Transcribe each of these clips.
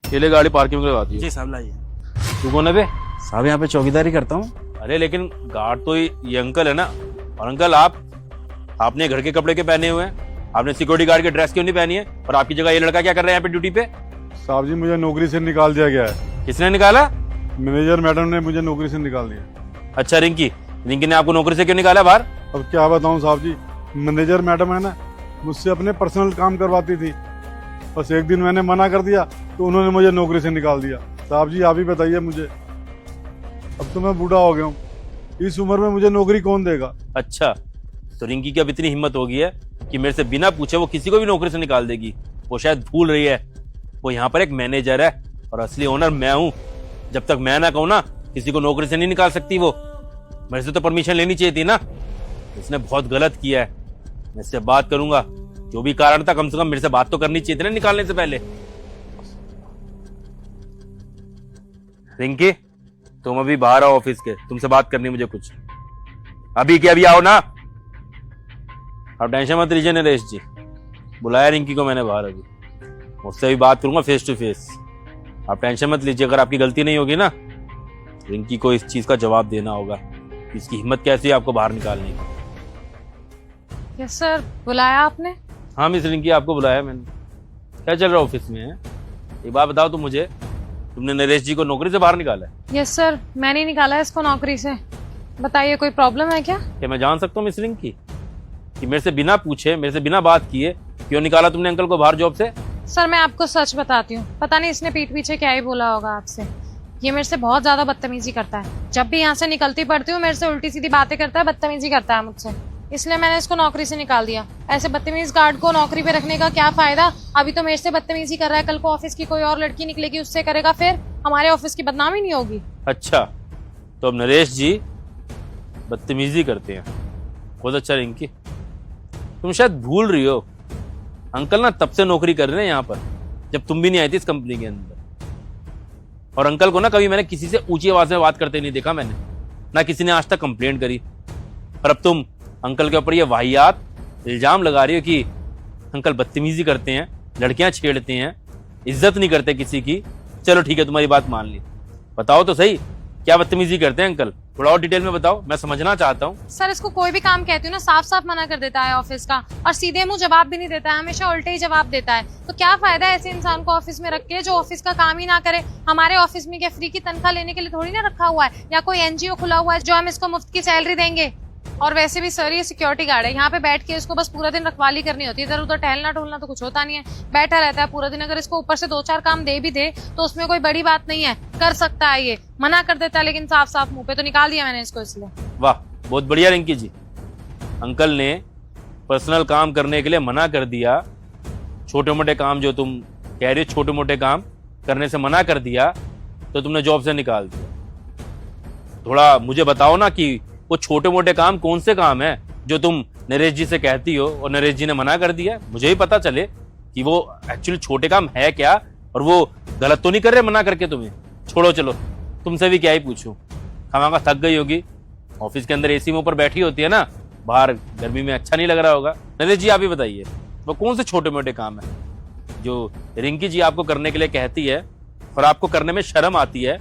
ये ले गाड़ी पार्किंग में लगाती है। जी साहब लाइए। तू कौन है बे? साहब यहाँ पे चौकीदारी करता हूँ। अरे लेकिन गार्ड तो ये अंकल है ना। और अंकल आपने घर के कपड़े के पहने हुए हैं, आपने सिक्योरिटी गार्ड की ड्रेस क्यों नहीं पहनी है? और आपकी जगह ये लड़का क्या कर रहा है यहाँ पे ड्यूटी पे? साहब जी मुझे नौकरी से निकाल दिया गया है। किसने निकाला? मैनेजर मैडम ने मुझे नौकरी से निकाल दिया। अच्छा रिंकी ने आपको नौकरी से क्यों निकाला बाहर? अब क्या बताऊं साहब जी, मैनेजर मैडम है ना, मुझसे अपने पर्सनल काम करवाती थी। बस एक दिन मैंने मना कर दिया तो उन्होंने मुझे नौकरी से निकाल दिया। साहब जी आप ही बताइए मुझे, अब तो मैं बूढ़ा हो गया हूँ, इस उम्र में मुझे नौकरी कौन देगा? अच्छा तो रिंकी की अब इतनी हिम्मत हो गई है कि मेरे से बिना पूछे वो किसी को भी नौकरी से निकाल देगी। वो शायद भूल रही है वो यहाँ पर एक मैनेजर है और असली ओनर मैं हूँ। जब तक मैं ना कहूँ ना किसी को नौकरी से नहीं निकाल सकती वो। मेरे से तो परमिशन लेनी चाहिए थी ना। इसने बहुत गलत किया है, मैं इससे बात करूंगा। जो भी कारण था कम से कम मेरे से बात तो करनी चाहिए थी ना निकालने से पहले। रिंकी तुम अभी बाहर आओ ऑफिस के, तुमसे बात करनी मुझे कुछ। अभी के अभी आओ ना। आप टेंशन मत लीजिए नरेश जी, बुलाया रिंकी को मैंने बाहर। अभी मुझसे भी बात करूंगा फेस टू फेस। आप टेंशन मत लीजिए, अगर आपकी गलती नहीं होगी ना रिंकी को इस चीज का जवाब देना होगा। इसकी हिम्मत कैसी है आपको बाहर निकालने की। यस सर, बुलाया आपने? हाँ मिस रिंकी आपको बुलाया मैंने। क्या चल रहा है ऑफिस में? एक बात बताओ तुम मुझे, तुमने नरेश जी को नौकरी से बाहर निकाला है? यस सर, मैंने निकाला है इसको नौकरी से। बताइए कोई प्रॉब्लम है क्या? क्या मैं जान सकता हूँ मिस रिंकी कि मेरे से बिना पूछे, मेरे से बिना बात किए क्यों निकाला तुमने अंकल को बाहर जॉब से? सर मैं आपको सच बताती हूँ, पता नहीं इसने पीठ पीछे क्या ही बोला होगा आपसे। ये मेरे से बहुत ज्यादा बदतमीजी करता है। जब भी यहाँ से निकलती पड़ती हूँ मेरे से उल्टी सीधी बातें करता है, बदतमीजी करता है मुझसे। इसलिए मैंने इसको नौकरी से निकाल दिया। ऐसे बदतमीज गार्ड को नौकरी पे रखने का क्या फायदा? अभी तो मेरे से बदतमीजी कर रहा है, कल को ऑफिस की कोई और लड़की निकलेगी उससे करेगा, फिर हमारे ऑफिस की बदनामी नहीं होगी। अच्छा तो अब नरेश जी बदतमीजी करते हैं। बहुत अच्छा रिंकी, तुम शायद भूल रही हो अंकल ना तब से नौकरी कर रहे हैं यहाँ पर जब तुम भी नहीं आई थी इस कंपनी के अंदर। और अंकल को ना कभी मैंने किसी से ऊंची आवाज में बात करते नहीं देखा मैंने, ना किसी ने आज तक कंप्लेंट करी। और अब तुम अंकल के ऊपर ये वाहियात इल्जाम लगा रही हो कि अंकल बदतमीजी करते हैं, लड़कियां छेड़ते हैं, इज्जत नहीं करते किसी की। चलो ठीक है तुम्हारी बात मान ली, बताओ तो सही क्या बदतमीजी करते हैं अंकल? थोड़ा और डिटेल में बताओ, मैं समझना चाहता हूँ। सर इसको कोई भी काम कहती हूँ ना साफ साफ मना कर देता है ऑफिस का, और सीधे मुंह जवाब भी नहीं देता है, हमेशा उल्टे ही जवाब देता है। तो क्या फायदा है ऐसे इंसान को ऑफिस में रख के जो ऑफिस का काम ही ना करे? हमारे ऑफिस में क्या फ्री की तनख्वाह लेने के लिए थोड़ी ना रखा हुआ है, या कोई एनजीओ खुला हुआ है जो हम इसको मुफ्त की सैलरी देंगे? और वैसे भी सर ये सिक्योरिटी गार्ड है, यहाँ पे बैठ के इसको बस पूरा दिन रखवाली करनी होती है। इधर उधर टहलना टूलना तो कुछ होता नहीं है, बैठा रहता है पूरा दिन। अगर इसको ऊपर से 2-4 काम दे भी दे तो उसमें कोई बड़ी बात नहीं है, कर सकता है। ये मना कर देता है लेकिन साफ साफ मुंह पे। तो निकाल दिया मैंने इसको इसलिए। वाह बहुत बढ़िया रिंकी जी, अंकल ने पर्सनल काम करने के लिए मना कर दिया। छोटे मोटे काम जो तुम कह रहे हो छोटे मोटे काम करने से मना कर दिया तो तुमने जॉब से निकाल दिया। थोड़ा मुझे बताओ ना कि वो छोटे मोटे काम कौन से काम है जो तुम नरेश जी से कहती हो और नरेश जी ने मना कर दिया। मुझे भी पता चले कि वो एक्चुअली छोटे काम है क्या, और वो गलत तो नहीं कर रहे मना करके तुम्हें। छोड़ो चलो, तुमसे भी क्या ही पूछूं, खामा थक गई होगी। ऑफिस के अंदर एसी में ऊपर बैठी होती है ना, बाहर गर्मी में अच्छा नहीं लग रहा होगा। नरेश जी आप ही बताइए वो कौन से छोटे मोटे काम है जो रिंकी जी आपको करने के लिए कहती है और आपको करने में शर्म आती है,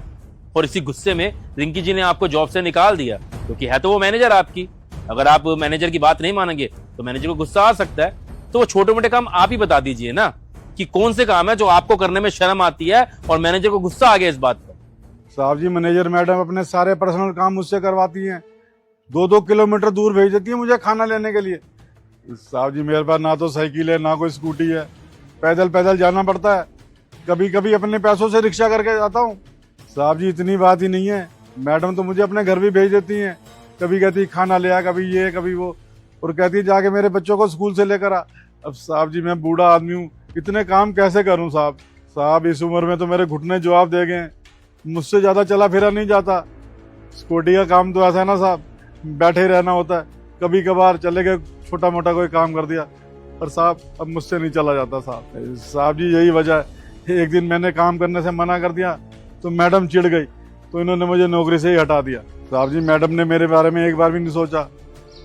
और इसी गुस्से में रिंकी जी ने आपको जॉब से निकाल दिया? क्योंकि है तो वो मैनेजर आपकी। अगर आप मैनेजर की बात नहीं मानेंगे तो मैनेजर को गुस्सा आ सकता है। तो वो छोटे मोटे काम आप ही बता दीजिए ना कि कौन से काम है जो आपको करने में शर्म आती है और मैनेजर को गुस्सा आ गया इस बात पर। साहब जी मैनेजर मैडम अपने सारे पर्सनल काम मुझसे करवाती हैं, 2-2 किलोमीटर दूर भेज देती है मुझे खाना लेने के लिए। साहब जी मेरे पास ना तो साइकिल है ना कोई स्कूटी है, पैदल पैदल जाना पड़ता है। कभी कभी अपने पैसों से रिक्शा करके जाता हूँ। साहब जी इतनी बात ही नहीं है, मैडम तो मुझे अपने घर भी भेज देती हैं। कभी कहती खाना ले आ, कभी ये कभी वो, और कहती जाके मेरे बच्चों को स्कूल से लेकर आ। अब साहब जी मैं बूढ़ा आदमी हूँ, इतने काम कैसे करूँ साहब? साहब इस उम्र में तो मेरे घुटने जवाब दे गए, मुझसे ज्यादा चला फिरा नहीं जाता। स्कूटी का काम तो ऐसा है ना साहब, बैठे ही रहना होता है। कभी कभार चले गए, छोटा मोटा कोई काम कर दिया, पर साहब अब मुझसे नहीं चला जाता साहब। साहब जी यही वजह है, एक दिन मैंने काम करने से मना कर दिया तो मैडम चिढ़ गई, तो इन्होंने मुझे नौकरी से ही हटा दिया। साहब जी मैडम ने मेरे बारे में एक बार भी नहीं सोचा।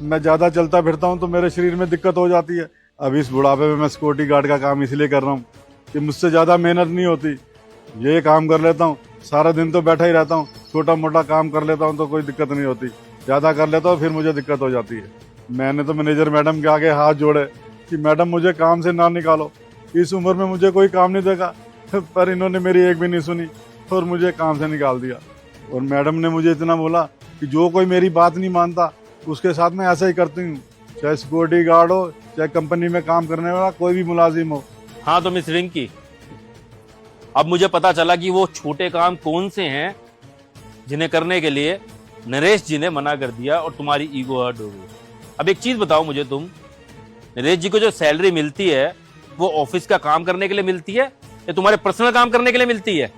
मैं ज्यादा चलता फिरता हूँ तो मेरे शरीर में दिक्कत हो जाती है। अब इस बुढ़ापे में मैं सिक्योरिटी गार्ड का काम इसलिए कर रहा हूँ कि मुझसे ज्यादा मेहनत नहीं होती, ये काम कर लेता हूँ, सारा दिन तो बैठा ही रहता हूँ, छोटा मोटा काम कर लेता हूँ तो कोई दिक्कत नहीं होती, ज्यादा कर लेता हूँ फिर मुझे दिक्कत हो जाती है। मैंने तो मैनेजर मैडम के आगे हाथ जोड़े कि मैडम मुझे काम से ना निकालो, इस उम्र में मुझे कोई काम नहीं देगा, पर इन्होंने मेरी एक भी नहीं सुनी और मुझे काम से निकाल दिया। और मैडम ने मुझे इतना बोला कि जो कोई मेरी बात नहीं मानता उसके साथ मैं ऐसा ही करती हूँ, चाहे सिक्योरिटी गार्ड हो, चाहे कंपनी में काम करने वाला कोई भी मुलाजिम हो। हाँ तो मिस रिंकी, अब मुझे पता चला कि वो छोटे काम कौन से हैं जिन्हें करने के लिए नरेश जी ने मना कर दिया और तुम्हारी ईगो हर्ट हो गई। अब एक चीज बताओ मुझे तुम, नरेश जी को जो सैलरी मिलती है वो ऑफिस का काम करने के लिए मिलती है या तुम्हारे पर्सनल काम करने के लिए मिलती है?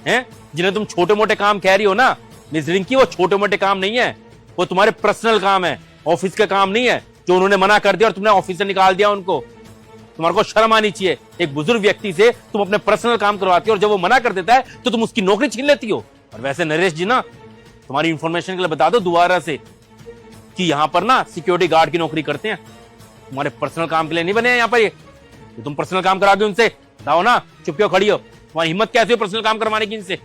हैं जिन्हें तुम छोटे मोटे काम कह रही हो ना मिस रिंकी, वो छोटे मोटे काम नहीं है, वो तुम्हारे पर्सनल काम है, ऑफिस का काम नहीं है जो उन्होंने मना कर दिया और तुमने ऑफिस से निकाल दिया उनको। तुम्हारे को शर्म आनी चाहिए, एक बुजुर्ग व्यक्ति से तुम अपने पर्सनल काम करवाती हो और जब वो मना कर देता है तो तुम उसकी नौकरी छीन लेती हो। और वैसे नरेश जी ना, तुम्हारी इंफॉर्मेशन के लिए बता दो दोबारा से कि यहाँ पर ना सिक्योरिटी गार्ड की नौकरी करते हैं, तुम्हारे पर्सनल काम के लिए नहीं बने हैं यहाँ पर। ये तुम पर्सनल काम कराओगे उनसे, बताओ ना, चुप क्यों खड़ी हो? तुम्हारी हिम्मत कैसे हो पर्सनल काम करवाने की इनसे?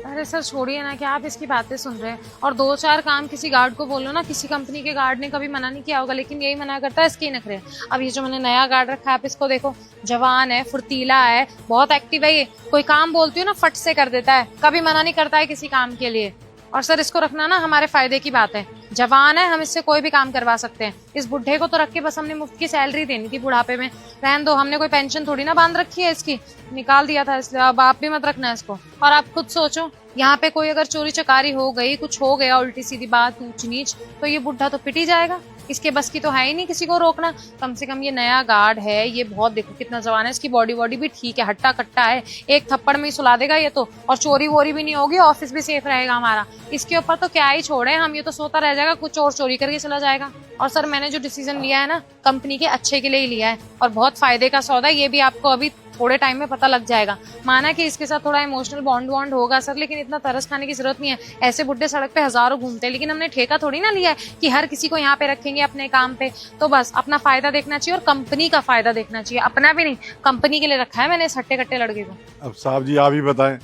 अरे सर छोड़िए ना, क्या आप इसकी बातें सुन रहे हैं? और 2-4 काम किसी गार्ड को बोलो ना, किसी कंपनी के गार्ड ने कभी मना नहीं किया होगा, लेकिन यही मना करता है, इसके ही नखरे। अब ये जो मैंने नया गार्ड रखा है, आप इसको देखो, जवान है, फुर्तीला है, बहुत एक्टिव है, ये कोई काम बोलती हूँ ना फट से कर देता है, कभी मना नहीं करता है किसी काम के लिए। और सर इसको रखना ना हमारे फायदे की बात है, जवान है, हम इससे कोई भी काम करवा सकते हैं। इस बुढ़े को तो रख के बस हमने मुफ्त की सैलरी देनी थी बुढ़ापे में, रहन दो, हमने कोई पेंशन थोड़ी ना बांध रखी है इसकी, निकाल दिया था इसलिए। अब आप भी मत रखना इसको। और आप खुद सोचो, यहाँ पे कोई अगर चोरी चकारी हो गई, कुछ हो गया उल्टी सीधी बात, ऊंच नीच, तो ये बुढ़ा तो पिट ही जाएगा। इसके बस की तो है ही नहीं किसी को रोकना। कम से कम ये नया गार्ड है, ये बहुत देखो कितना जवान है, इसकी बॉडी भी ठीक है, हट्टा कट्टा है, एक थप्पड़ में ही सुला देगा ये तो। और चोरी वोरी भी नहीं होगी, ऑफिस भी सेफ रहेगा हमारा। इसके ऊपर तो क्या ही छोड़े हम, ये तो सोता रह जाएगा, कुछ और चोरी करके चला जाएगा। और सर मैंने जो डिसीजन लिया है ना, कंपनी के अच्छे के लिए ही लिया है और बहुत फायदे का सौदा है, ये भी आपको अभी थोड़े टाइम में पता लग जाएगा। माना कि इसके साथ थोड़ा इमोशनल बॉन्ड होगा सर, लेकिन इतना तरस खाने की जरूरत नहीं है। ऐसे बुड्ढे सड़क पे हजारों घूमते हैं, लेकिन हमने ठेका थोड़ी ना लिया है कि हर किसी को यहाँ पे रखेंगे अपने काम पे। तो बस अपना फायदा देखना चाहिए और कंपनी का फायदा देखना चाहिए, अपना भी नहीं, कंपनी के लिए रखा है मैंने इस हट्टे कट्टे लड़के को। अब साहब जी आप ही बताएं,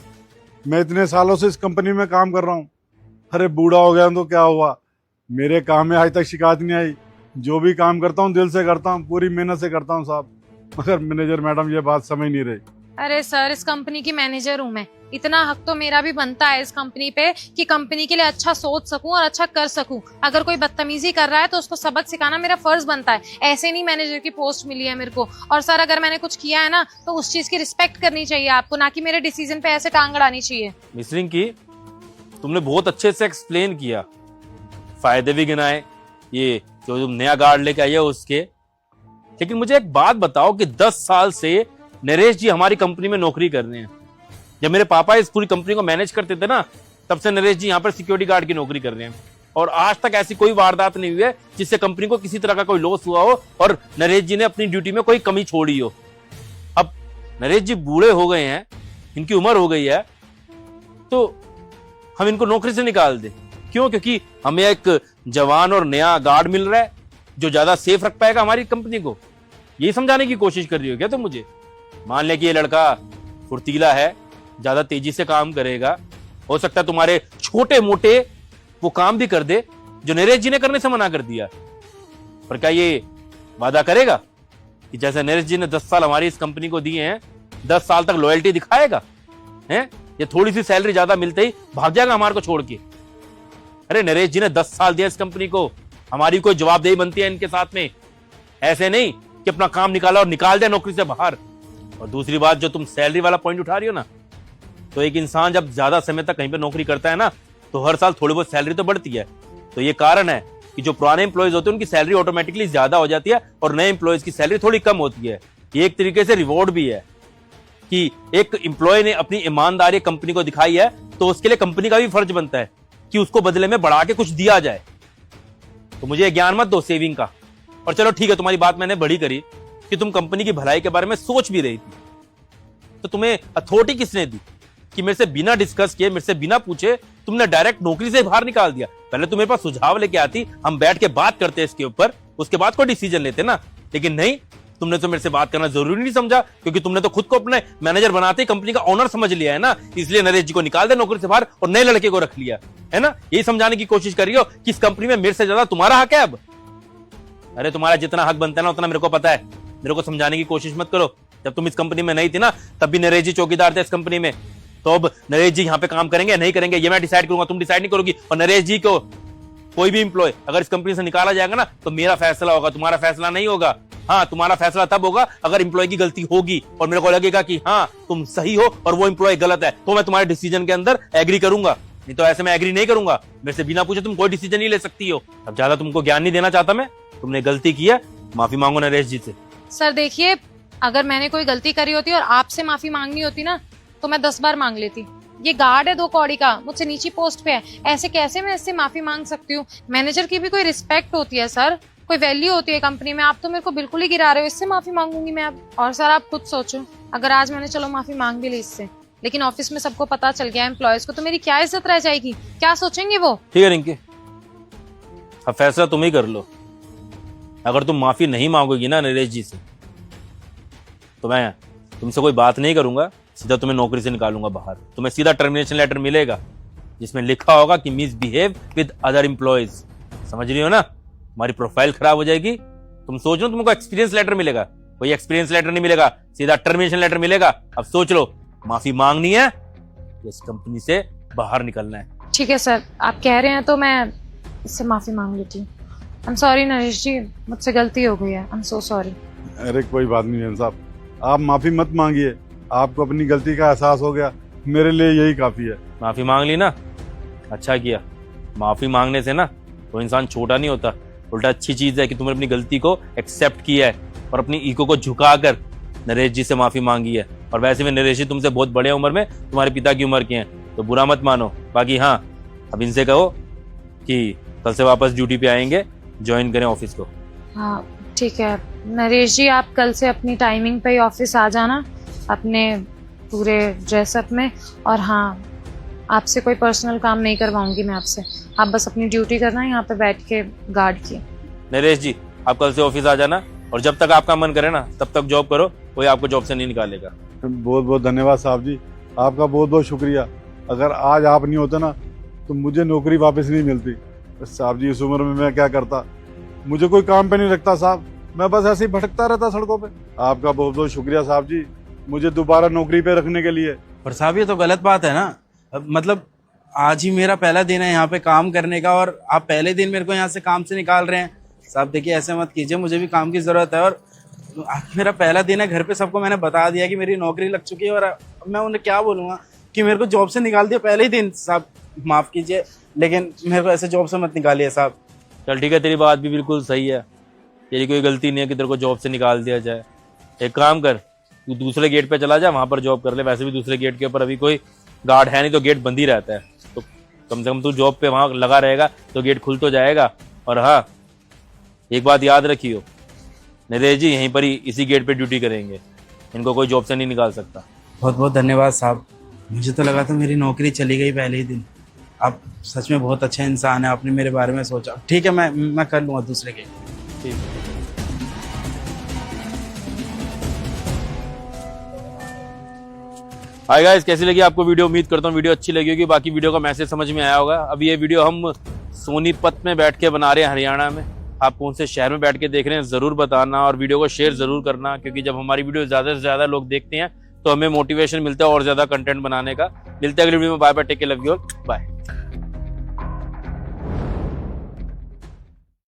मैं इतने सालों से इस कंपनी में काम कर रहा हूँ, अरे बूढ़ा हो गया तो क्या हुआ, मेरे काम में आज तक शिकायत नहीं आई। जो भी काम करता हूँ दिल से करता हूँ, पूरी मेहनत से करता हूँ साहब, मगर मैनेजर मैडम ये बात समझ नहीं रही। अरे सर इस कंपनी की मैनेजर हूँ मैं, इतना हक तो मेरा भी बनता है इस कंपनी पे कि कंपनी के लिए अच्छा सोच सकूं और अच्छा कर सकूं। अगर कोई बदतमीजी कर रहा है तो उसको सबक सिखाना मेरा फर्ज बनता है। ऐसे नहीं मैनेजर की पोस्ट मिली है मेरे को। और सर अगर मैंने कुछ किया है ना तो उस चीज की रिस्पेक्ट करनी चाहिए आपको, ना कि मेरे डिसीजन पे ऐसे टांग अड़ानी चाहिए। मिस रिंकी, तुमने बहुत अच्छे से एक्सप्लेन किया, फायदे भी गिनाए, ये जो तुम नया गार्ड लेके आई हो उसके। लेकिन मुझे एक बात बताओ कि 10 साल से नरेश जी हमारी कंपनी में नौकरी कर रहे हैं। जब मेरे पापा इस पूरी कंपनी को मैनेज करते थे ना, तब से नरेश जी यहाँ पर सिक्योरिटी गार्ड की नौकरी कर रहे हैं और आज तक ऐसी कोई वारदात नहीं हुई है जिससे कंपनी को किसी तरह का कोई लॉस हुआ हो और नरेश जी ने अपनी ड्यूटी में कोई कमी छोड़ी हो। अब नरेश जी बूढ़े हो गए हैं, इनकी उम्र हो गई है, तो हम इनको नौकरी से निकाल दें क्यों? क्योंकि हमें एक जवान और नया गार्ड मिल रहा है जो ज्यादा सेफ रख पाएगा हमारी कंपनी को। यही समझाने की कोशिश कर रही हो क्या तुम मुझे? मान ले कि ये लड़का फुर्तीला है, ज्यादा तेजी से काम करेगा, हो सकता है तुम्हारे छोटे मोटे वो काम भी कर दे जो नरेश जी ने करने से मना कर दिया। पर क्या ये वादा करेगा कि जैसे नरेश जी ने 10 साल हमारी इस कंपनी को दिए हैं, 10 साल तक लॉयल्टी दिखाएगा? हैं ये थोड़ी सी सैलरी ज्यादा मिलते ही भाग जाएगा हमारे को छोड़ के? अरे नरेश जी ने 10 साल दिया इस कंपनी को, हमारी कोई जवाबदेही बनती है इनके साथ में। ऐसे नहीं कि अपना काम निकाला और निकाल दिया नौकरी से बाहर। और दूसरी बात, जो तुम सैलरी वाला पॉइंट उठा रही हो ना, तो एक इंसान जब ज्यादा समय तक कहीं पे नौकरी करता है ना, तो हर साल थोड़ी बहुत सैलरी तो बढ़ती है। तो ये कारण है कि जो पुराने एम्प्लॉयज होते हैं उनकी सैलरी ऑटोमेटिकली ज्यादा हो जाती है और नए एम्प्लॉयज की सैलरी थोड़ी कम होती है। ये एक तरीके से रिवॉर्ड भी है कि एक एम्प्लॉय ने अपनी ईमानदारी कंपनी को दिखाई है, तो उसके लिए कंपनी का भी फर्ज बनता है कि उसको बदले में बढ़ा के कुछ दिया जाए। तो मुझे ज्ञान मत दो सेविंग का। और चलो ठीक है, तुम्हारी बात मैंने बड़ी करी कि तुम कंपनी की भलाई के बारे में सोच भी रही थी, तो तुम्हें अथॉरिटी किसने दी कि मेरे से बिना डिस्कस किए, मेरे से बिना पूछे तुमने डायरेक्ट नौकरी से बाहर निकाल दिया? पहले तुम्हें पास सुझाव लेके आती, हम बैठ के बात करते इसके ऊपर, उसके बाद कोई डिसीजन लेते ना। लेकिन नहीं, तुमने तो मेरे से बात करना जरूरी नहीं समझा, क्योंकि तुमने तो खुद को अपने मैनेजर बनाते ही कंपनी का ओनर समझ लिया है ना। इसलिए नरेश जी को निकाल दे नौकरी से बाहर और नए लड़के को रख लिया है ना। यही समझाने की कोशिश कर रही हो कि इस कंपनी में मेरे से ज्यादा तुम्हारा हक है अब। अरे तुम्हारा जितना हक बनता है ना उतना मेरे को पता है, मेरे को समझाने की कोशिश मत करो। जब तुम इस कंपनी में नहीं थी ना तब भी नरेश जी चौकीदार थे इस कंपनी में, तो अब नरेश जी यहाँ पे काम करेंगे या नहीं करेंगे ये मैं डिसाइड करूंगा, तुम डिसाइड नहीं करोगी। और नरेश जी को कोई भी इंप्लॉय अगर इस कंपनी से निकाला जाएगा ना तो मेरा फैसला होगा, तुम्हारा फैसला नहीं होगा। हाँ, तुम्हारा फैसला तब होगा अगर इंप्लॉय की गलती होगी और मेरे को लगेगा कि हाँ तुम सही हो और वो इंप्लॉय गलत है, तो मैं तुम्हारे डिसीजन के अंदर एग्री करूंगा, नहीं तो ऐसे मैं एग्री नहीं करूंगा। मेरे से बिना पूछे तुम कोई डिसीजन नहीं ले सकती हो। अब ज्यादा तुमको ज्ञान नहीं देना चाहता मैं, तुमने गलती की है, माफी मांगो नरेश जी से। सर देखिए, अगर मैंने कोई गलती करी होती और आपसे माफी मांगनी होती ना तो मैं 10 बार मांग लेती। ये गार्ड है 2 कौड़ी का, मुझसे नीची पोस्ट पे है, ऐसे कैसे मैं इससे माफी मांग सकती हूँ? मैनेजर की भी कोई रिस्पेक्ट होती है सर, कोई वैल्यू होती है कंपनी में। आप तो मेरे को बिल्कुल ही गिरा रहे हो, इससे माफी मांगूंगी मैं अब। और सर आप खुद सोचो, अगर आज मैंने चलो माफी मांग भी ली इससे, लेकिन ऑफिस में सबको पता चल गया एम्प्लॉयज को, तो मेरी क्या इज्जत रह जाएगी? क्या सोचेंगे वो? ठीक है रिंकी, अब फैसला तुम ही कर लो। अगर तुम माफी नहीं मांगोगी ना नरेश जी से तो मैं तुमसे कोई बात नहीं करूंगा, सीधा तुम्हें नौकरी से निकालूंगा बाहर। तुम्हें सीधा टर्मिनेशन लेटर मिलेगा जिसमें लिखा होगा कि मिसबिहेव विद अदर एम्प्लॉयज। समझ रही हो ना? हमारी प्रोफाइल खराब हो जाएगी। तुम सोच लो तुमको एक्सपीरियंस लेटर मिलेगा, कोई एक्सपीरियंस लेटर नहीं मिलेगा, सीधा टर्मिनेशन लेटर मिलेगा। अब सोच लो, माफी मांगनी है, इस कंपनी से बाहर निकलना है। ठीक है सर, आप कह रहे हैं तो मैं इससे माफी मांग लेती हूँ। आई एम सॉरी नरेश जी, मुझसे गलती हो गई है, आई एम सो सॉरी। अरे कोई बात नहीं मेम साहब, आप माफी मत मांगिए, आपको अपनी गलती का एहसास हो गया, मेरे लिए यही काफी है। माफी मांग ली ना, अच्छा किया। माफी मांगने से ना कोई इंसान छोटा नहीं होता, उल्टा अच्छी चीज है कि तुमने अपनी गलती को एक्सेप्ट किया है और अपनी ईगो को झुकाकर नरेश जी से माफी मांगी है। और वैसे में नरेश जी तुमसे बहुत बड़े उम्र में, तुम्हारे पिता की उम्र के हैं, तो बुरा मत मानो। बाकी हाँ, अब इनसे कहो कि कल से वापस ड्यूटी पे आएंगे, ज्वाइन करें ऑफिस को। हाँ ठीक है नरेश जी, आप कल से अपनी टाइमिंग पे ही ऑफिस आ जाना अपने पूरे ड्रेसअप में। और हाँ, आपसे कोई पर्सनल काम नहीं करवाऊंगी मैं आपसे, आप बस अपनी ड्यूटी करना यहाँ पे बैठ के गार्ड की। नरेश जी, आप कल से ऑफिस आ जाना और जब तक आपका मन करे ना तब तक जॉब करो, कोई आपको जॉब से नहीं निकालेगा। बहुत बहुत धन्यवाद साहब जी, आपका बहुत बहुत शुक्रिया। अगर आज आप नहीं होते ना तो मुझे नौकरी वापस नहीं मिलती। साहब जी, इस उम्र में मैं क्या करता, मुझे कोई काम पे नहीं रखता साहब, मैं बस ऐसे ही भटकता रहता सड़कों पे। आपका बहुत बहुत शुक्रिया साहब जी, मुझे दोबारा नौकरी पे रखने के लिए। पर साहब ये तो गलत बात है ना, मतलब आज ही मेरा पहला दिन है यहाँ पे काम करने का और आप पहले दिन मेरे को यहाँ से काम से निकाल रहे हैं। साहब देखिए ऐसे मत कीजिए, मुझे भी काम की जरूरत है और आज मेरा पहला दिन है। घर पे सबको मैंने बता दिया कि मेरी नौकरी लग चुकी है और अब मैं उन्हें क्या बोलूँगा कि मेरे को जॉब से निकाल दिया पहले ही दिन। साहब माफ कीजिए, लेकिन मेरे को ऐसे जॉब से मत निकालिए साहब। चल ठीक है, तेरी बात भी बिल्कुल सही है, तेरी कोई गलती नहीं है कि तेरे को जॉब से निकाल दिया जाए। एक काम कर, तू दूसरे गेट पे चला जा, वहां पर जॉब कर ले। वैसे भी दूसरे गेट के ऊपर अभी कोई गार्ड है नहीं, तो गेट बंद ही रहता है, तो कम से कम तू जॉब पे वहां लगा रहेगा तो गेट खुल तो जाएगा। और हाँ, एक बात याद रखियो, नरेश जी यहीं पर ही इसी गेट पे ड्यूटी करेंगे, इनको कोई जॉब से नहीं निकाल सकता। बहुत बहुत धन्यवाद साहब, मुझे तो लगा था मेरी नौकरी चली गई पहले ही दिन। आप सच में बहुत अच्छा इंसान है, आपने मेरे बारे में सोचा। ठीक है, मैं कर लूँगा दूसरे गेट। ठीक है। हाय गाइस, कैसी लगी आपको वीडियो? उम्मीद करता हूँ वीडियो अच्छी लगी होगी, बाकी वीडियो का मैसेज समझ में आया होगा। अब ये वीडियो हम सोनीपत में बैठ के बना रहे हैं, हरियाणा में। आप कौन से शहर में बैठ के देख रहे हैं जरूर बताना और वीडियो को शेयर जरूर करना, क्योंकि जब हमारी वीडियो ज्यादा से ज्यादा लोग देखते हैं तो हमें मोटिवेशन मिलता है और ज्यादा कंटेंट बनाने का। मिलते हैं अगली वीडियो में। Bye bye, take care, love you all, bye.